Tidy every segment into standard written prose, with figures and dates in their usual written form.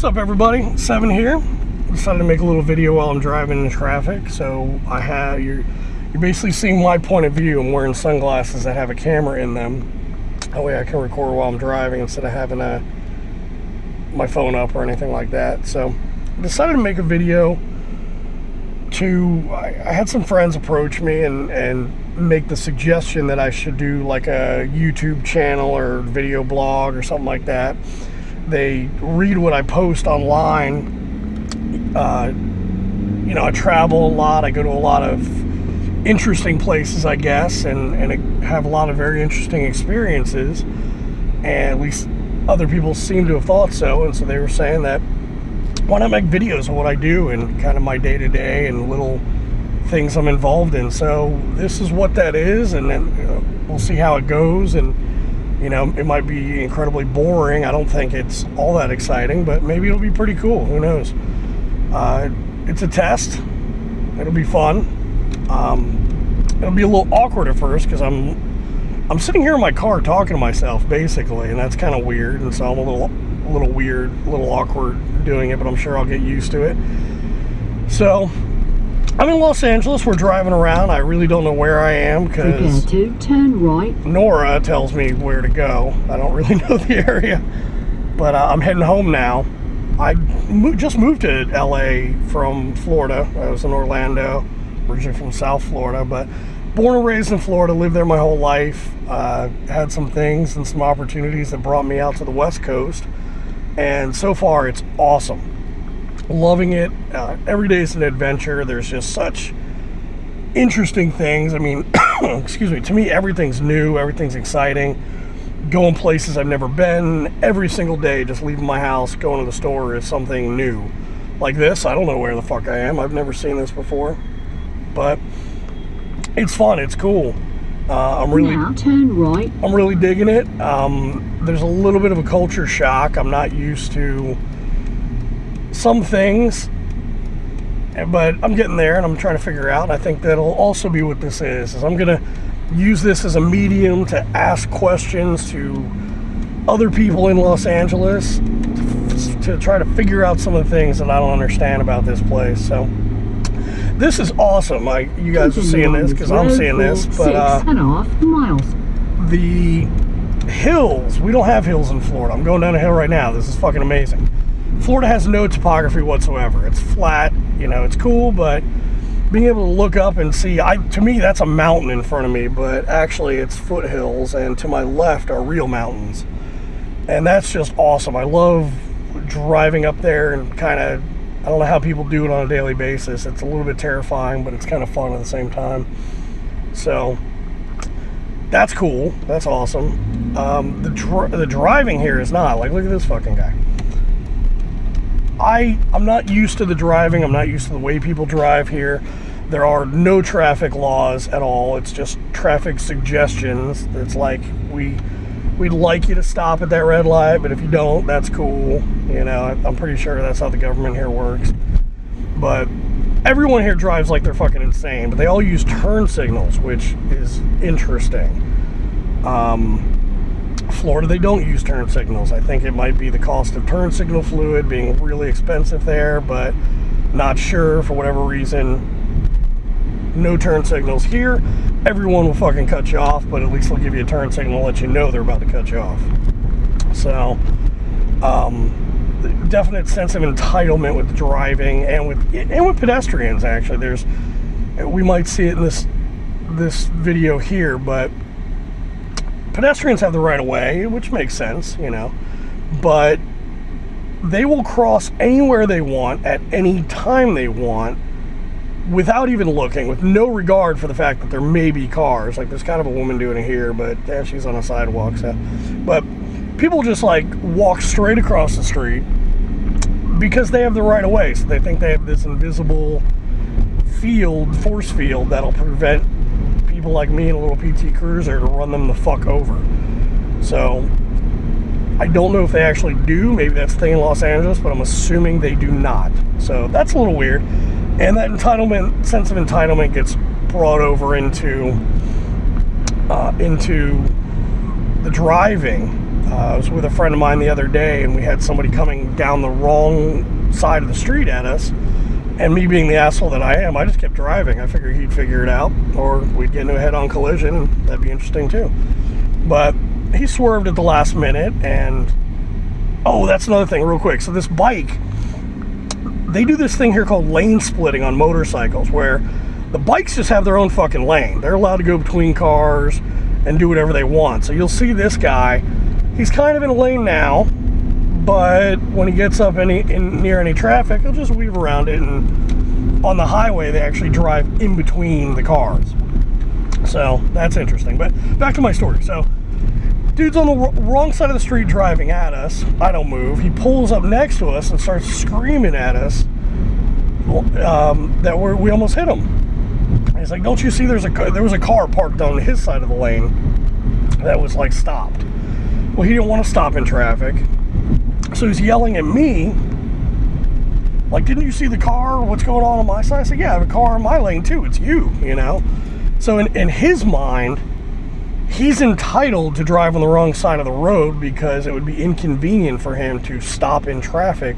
What's up, everybody? Seven here. Decided to make a little video while I'm driving in traffic. So you're basically seeing my point of view. I'm wearing sunglasses that have a camera in them. That way I can record while I'm driving instead of having my phone up or anything like that. So I decided to make a video I had some friends approach me and make the suggestion that I should do like a YouTube channel or video blog or something like that. They read what I post online. I travel a lot. I go to a lot of interesting places, I guess, and have a lot of very interesting experiences. And at least other people seem to have thought so. And so they were saying that, why not make videos of what I do and kind of my day-to-day and little things I'm involved in. So this is what that is, and then we'll see how it goes. And it might be incredibly boring. I don't think it's all that exciting, but maybe it'll be pretty cool. Who knows? It's a test. It'll be fun. It'll be a little awkward at first because I'm sitting here in my car talking to myself basically, and that's kind of weird. And so I'm a little weird, a little awkward doing it, but I'm sure I'll get used to it. So I'm in Los Angeles. We're driving around. I really don't know where I am because turn right. Nora tells me where to go. I don't really know the area, but I'm heading home now. I just moved to LA from Florida. I was in Orlando, originally from South Florida, but born and raised in Florida, lived there my whole life. Had some things and some opportunities that brought me out to the West Coast. And so far, it's awesome. Loving it. Every day is an adventure. There's just such interesting things. I mean, excuse me, to me, everything's new. Everything's exciting. Going places I've never been. Every single day, just leaving my house, going to the store is something new. Like this, I don't know where the fuck I am. I've never seen this before. But it's fun. It's cool. Now turn right. I'm really digging it. There's a little bit of a culture shock. I'm not used to some things, but I'm getting there and I'm trying to figure out. And I think that'll also be what this is I'm going to use this as a medium to ask questions to other people in Los Angeles to try to figure out some of the things that I don't understand about this place. So this is awesome. You guys are seeing this because I'm seeing this, but 6.5 miles. The hills, we don't have hills in Florida. I'm going down a hill right now. This is fucking amazing. Florida has no topography whatsoever. It's flat, it's cool, but being able to look up and see, to me that's a mountain in front of me, but actually it's foothills, and to my left are real mountains. And that's just awesome. I love driving up there and I don't know how people do it on a daily basis. It's a little bit terrifying, but it's kind of fun at the same time. So that's cool. That's awesome. The driving here is not. Like, look at this fucking guy. I'm not used to the driving. I'm not used to the way people drive here. There are no traffic laws at all. It's just traffic suggestions. It's like, we'd like you to stop at that red light, but if you don't, that's cool. I'm pretty sure that's how the government here works. But everyone here drives like they're fucking insane, but they all use turn signals, which is interesting. Florida, they don't use turn signals. I think it might be the cost of turn signal fluid being really expensive there, but not sure for whatever reason. No turn signals here. Everyone will fucking cut you off, but at least they'll give you a turn signal to let you know they're about to cut you off. So, definite sense of entitlement with driving and with pedestrians. Actually, we might see it in this video here, but pedestrians have the right of way, which makes sense, but they will cross anywhere they want at any time they want without even looking, with no regard for the fact that there may be cars. Like, there's kind of a woman doing it here, but she's on a sidewalk. So, but people just like walk straight across the street because they have the right of way. So they think they have this invisible force field that'll prevent people like me in a little PT Cruiser to run them the fuck over. So I don't know if they actually do. Maybe that's the thing in Los Angeles, but I'm assuming they do not. So that's a little weird. And that sense of entitlement gets brought over into the driving. I was with a friend of mine the other day, and we had somebody coming down the wrong side of the street at us. And me being the asshole that I am, I just kept driving. I figured he'd figure it out, or we'd get into a head-on collision, and that'd be interesting too. But he swerved at the last minute, and oh, that's another thing real quick. So this bike, they do this thing here called lane splitting on motorcycles, where the bikes just have their own fucking lane. They're allowed to go between cars and do whatever they want. So you'll see this guy, he's kind of in a lane now, but when he gets up near any traffic, he'll just weave around it, and on the highway, they actually drive in between the cars. So that's interesting. But back to my story. So dude's on the wrong side of the street driving at us. I don't move. He pulls up next to us and starts screaming at us that we almost hit him. He's like, don't you see there was a car parked on his side of the lane that was like stopped. Well, he didn't want to stop in traffic. So he's yelling at me, like, didn't you see the car? What's going on my side? I said, yeah, I have a car in my lane too. It's you, you know? So in his mind, he's entitled to drive on the wrong side of the road because it would be inconvenient for him to stop in traffic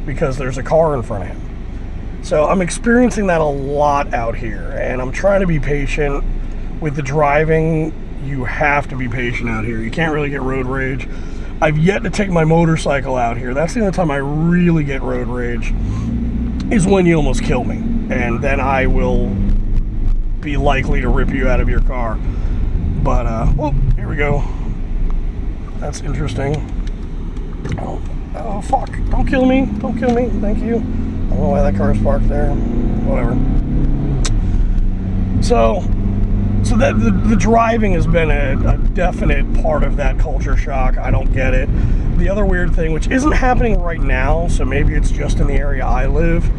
because there's a car in front of him. So I'm experiencing that a lot out here, and I'm trying to be patient with the driving. You have to be patient out here. You can't really get road rage. I've yet to take my motorcycle out here. That's the only time I really get road rage, is when you almost kill me. And then I will be likely to rip you out of your car. But, whoop, here we go. That's interesting. Oh, fuck. Don't kill me. Don't kill me. Thank you. I don't know why that car's parked there. Whatever. So that the driving has been a definite part of that culture shock. I don't get it. The other weird thing, which isn't happening right now, so maybe it's just in the area I live,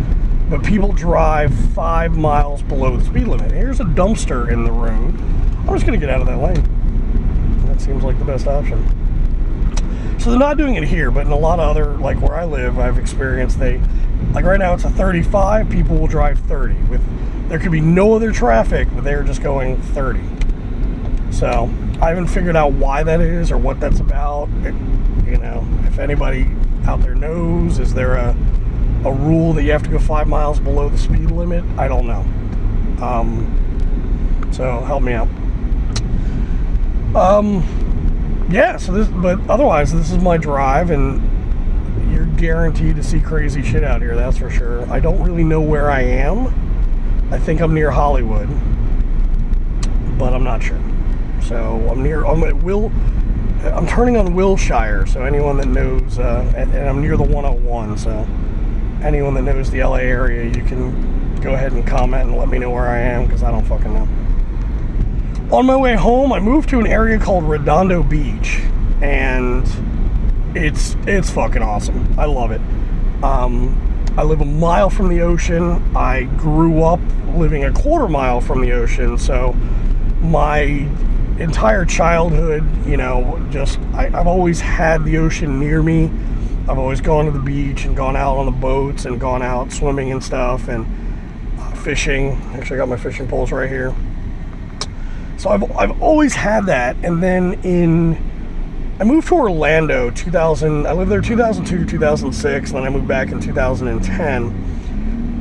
but people drive 5 miles below the speed limit. Here's a dumpster in the road. I'm just going to get out of that lane. That seems like the best option. So they're not doing it here, but in a lot of other, like where I live, I've experienced like right now it's a 35, people will drive 30. There could be no other traffic, but they're just going 30. So I haven't figured out why that is or what that's about. You know, if anybody out there knows, is there a rule that you have to go 5 miles below the speed limit? I don't know. So help me out. Yeah, but otherwise, this is my drive, and you're guaranteed to see crazy shit out here, that's for sure. I don't really know where I am. I think I'm near Hollywood, but I'm not sure. So I'm turning on Wilshire, so anyone that knows, and I'm near the 101, so anyone that knows the LA area, you can go ahead and comment and let me know where I am, because I don't fucking know. On my way home, I moved to an area called Redondo Beach, and it's fucking awesome. I love it. I live a mile from the ocean. I grew up living a 1/4 mile from the ocean, so my entire childhood, you know, I've always had the ocean near me. I've always gone to the beach and gone out on the boats and gone out swimming and stuff, and fishing. Actually, I got my fishing poles right here. So I've always had that. And then I moved to Orlando 2000. I lived there 2002 2006, and then I moved back in 2010.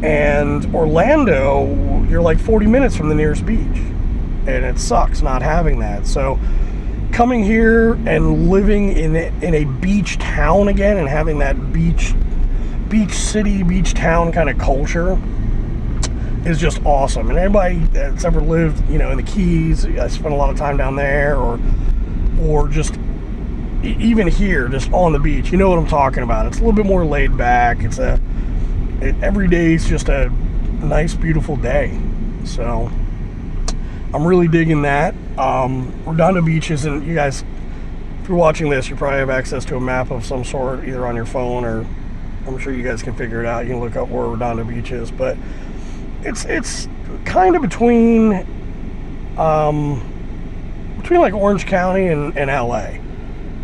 And Orlando, you're like 40 minutes from the nearest beach, and it sucks not having that. So coming here and living in a beach town again, and having that beach city, beach town kind of culture is just awesome. And anybody that's ever lived, you know, in the Keys, I spent a lot of time down there, or just even here, just on the beach, you know what I'm talking about. It's a little bit more laid back. Every day is just a nice, beautiful day. So I'm really digging that. Redondo Beach isn't, you guys, if you're watching this, you probably have access to a map of some sort, either on your phone, or I'm sure you guys can figure it out. You can look up where Redondo Beach is, but it's kind of between like Orange County and LA.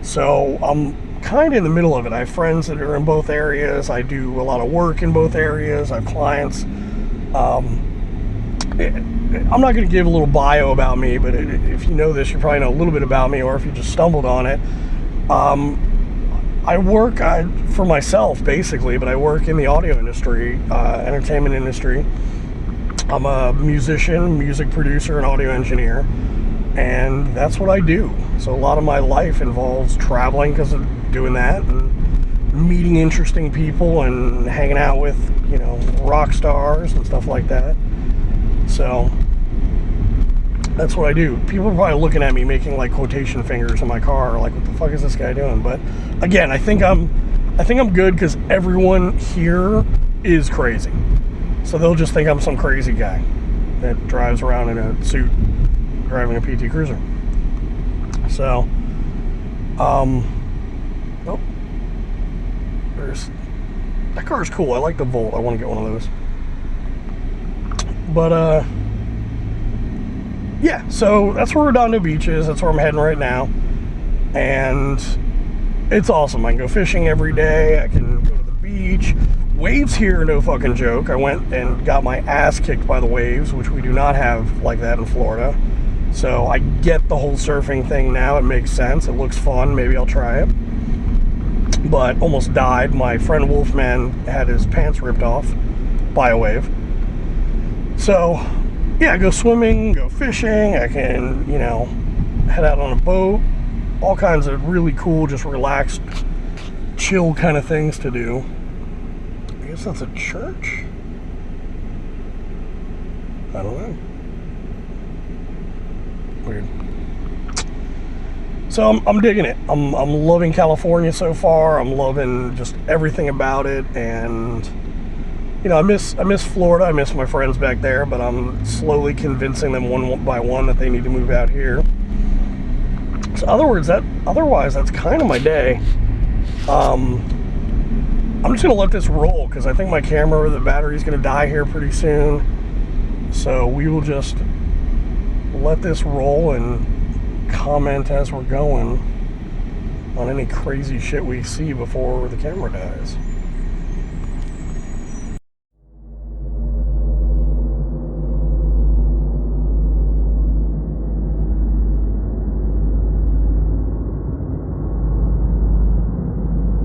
So I'm kind of in the middle of it. I have friends that are in both areas. I do a lot of work in both areas. I have clients. I'm not going to give a little bio about me, but if you know this, you probably know a little bit about me, or if you just stumbled on it. I work for myself basically, but I work in the audio industry, entertainment industry. I'm a musician, music producer, and audio engineer, and that's what I do. So a lot of my life involves traveling because of doing that, and meeting interesting people and hanging out with, you know, rock stars and stuff like that. So that's what I do. People are probably looking at me making like quotation fingers in my car, like, what the fuck is this guy doing? But again, I think I'm good because everyone here is crazy. So they'll just think I'm some crazy guy that drives around in a suit driving a PT Cruiser. So, oh, that car's cool. I like the Volt. I want to get one of those. But, yeah, so that's where Redondo Beach is. That's where I'm heading right now. And it's awesome. I can go fishing every day. I can go to the beach. Waves here are no fucking joke. I went and got my ass kicked by the waves, which we do not have like that in Florida. So I get the whole surfing thing now. It makes sense. It looks fun. Maybe I'll try it. But almost died. My friend Wolfman had his pants ripped off by a wave. So yeah, go swimming, go fishing. I can, you know, head out on a boat. All kinds of really cool, just relaxed, chill kind of things to do. I guess that's a church? I don't know. Weird. So I'm digging it. I'm loving California so far. I'm loving just everything about it, and you know, I miss Florida. I miss my friends back there, but I'm slowly convincing them one by one that they need to move out here. So otherwise, that's kind of my day. I'm just gonna let this roll because I think my camera, the battery's gonna die here pretty soon. So we will just let this roll and comment as we're going on any crazy shit we see before the camera dies.